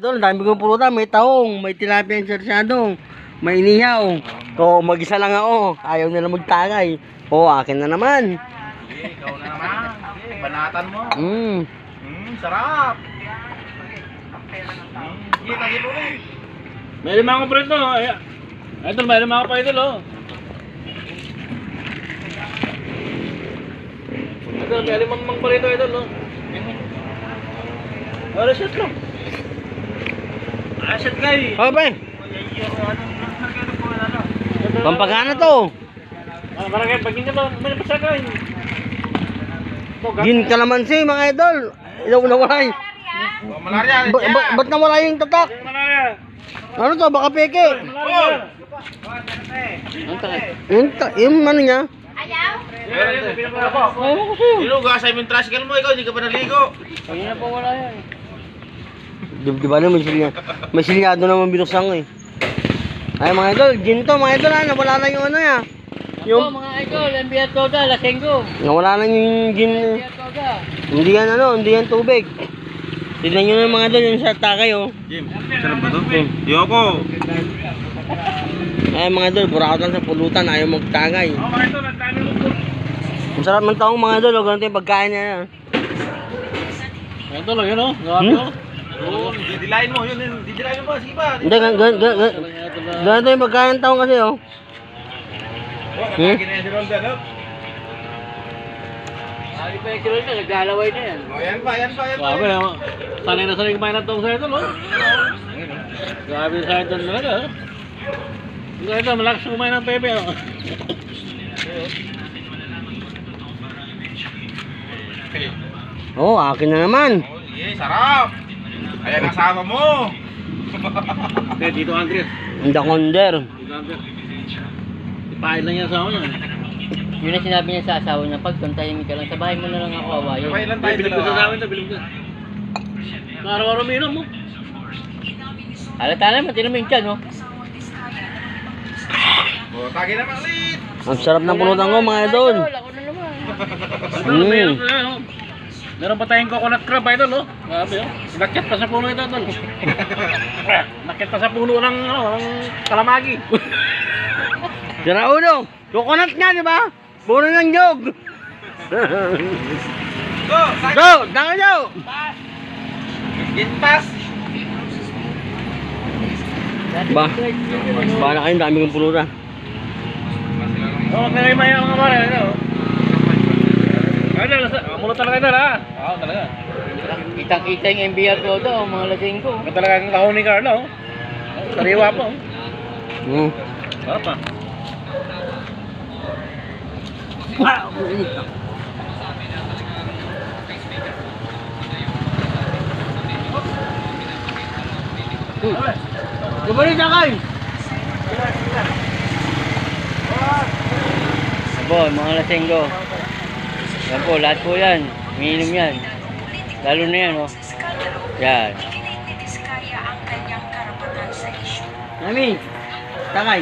Doon, dami kong pulutan. May taong, may tilapia yung sarsyado, may inihaw. So, mag-isa lang ako. Ayaw nila magtagay. O, akin na naman. Sige, ikaw na naman. Sige, banatan mo. Sarap. Sige, tagin ulit. May lima akong prito. Idol, may lima ako pa idol, oh. Idol, may limang mang prito idol, oh. Wala shot lang. Shot guy. O, ba? Pampagana to. Parang kayo, pag hindi ba, may napasakay. Gin kalamansi, mga idol. Ilaw nawala yun. Malaria. Ba't nawala yung tatak? Malaria. Ano to? Baka peke. Malaria. Yung ano niya? Inugasay mo yung tricycle mo, ikaw hindi ka pa naligo. Kanina pa wala yan. Di ba na may silyado naman binuksan ko eh. Ay mga idol, gin to mga idol ha. Nawala na yung ano ya. Yung mga idol, MBR Toda, Lasenggo. Nawala na yung gin. MBR Toda. Hindi yan ano, hindi yan tubig. Tignan nyo na mga idol yung sa takay oh. Jim, sarap ba ito? Yoko. Ay mga idol, burakot lang sa pulutan, ayaw magtagay. Mga idol, ang dami mo po. Ang sarap ng taong mga idol, ganito yung pagkain niya. Ito lang yun, oh. Grabe, oh. Oo, didilayin mo. Yun, didilayin mo. Sige ba? Hindi, ganito yung pagkain ng taong kasi oh. Kakakin na yan si Roldan, no? Sabi pa yung kilo na, naglalaway na yan. O, yan pa. Grabe, oh. Sanay na sanay kumain ng tong sa ito, oh. Grabe sa ito talaga, oh. Ito, malakas kumain ng pepe, oh. Oh, akin na naman. Oh, sige, sarap. Ayan ang sama mo. Okay, dito Andres. Ang dakonder. Dito Andres. Ipahin lang yan sa akin, Yun ang sinabi niya sa asawa niya, pag tahimik ka lang, sa bahay mo na lang ako awayo. Sabay lang tayo Bilib ko dalawa. sa akin, bilib ko. Araw-araw minum mo. Halata naman, tinan mo yung tiyan, no? O, tagi naman ulit. Ang sarap ng pulutan ko mga idol. Ako na naman. Meron pa tayong coconut crab, idol, oh. Grabe, oh. Nakit pa sa puno ito, idol. Nakit pa sa puno ng, ng kalamagi. Sira ulo. Coconut nga, di ba? Puro ng nyog. Go! Go! Dangan nyo! Gin pass. Ba? Para kayong dami kong pulutan. Oh, kaya may mga pare, ano? Idol, mulo talaga idol, ha? Oo, talaga. Kitang-kita yung MBR ko daw, mga lasing ko. Ito talaga ang kahon ni Carlo, oh. Sariwa po, oh. Sarap pa. Gabali sa kain! Abo, mga lasing ko. Yan po, lahat po yan. Umiinom yan. Lalo na yan, oh. Yan. Nami! Takay!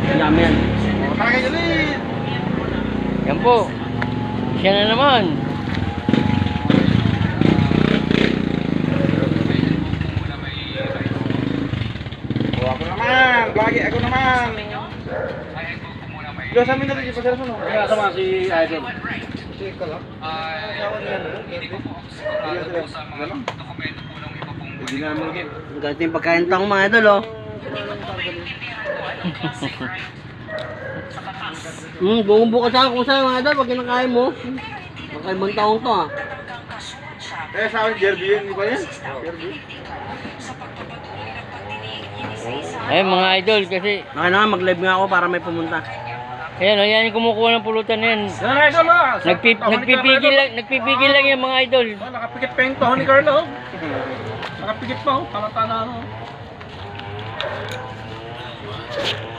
Ang dami yan. O, tagi ulit. Yan po. Siya na naman. O, ako naman. Lagi ako naman. Yo, sa amin na rin. Pasara mo. Kaya sama si Idol. Sige ka lang. Hindi na mo game. Ganito yung pagkain ng taong mga idol oh. Buong bukas ako kung saan mga idol pag kinakain mo. Makaibang taong to ah. Eh, sa akin, Jerby yun. Di ba yan? Jerby. Ay, mga idol, kasi, Naka na mag-live nga ako para may pumunta. ayan, ayan yung kumukuha ng pulutan na yan. Yan na Idol, ha? Nagpipigil lang yung mga idol. Oh, nakapikit pa yung kahon ni Carlo, oh. Nakapikit pa, oh. Tama-tama, ano.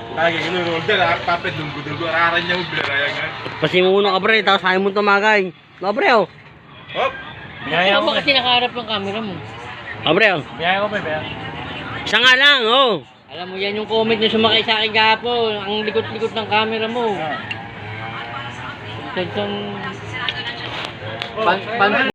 Tagi, ilo, Roldan. Papet, dunggo-dunggo. Araran niya mo, bilarayang nga. Pasimuno ka pre, tapos ayaw mo tumagay. No pre oh. Hop! Biyaya Ikaw mo, ba kasi nakaharap ng camera mo? Oh pre oh. biyaya ko, biyaya. Isa nga lang oh. Alam mo yan yung comment na sumakay sa akin kahapon. Ang likot-likot ng camera mo. Ah. Pan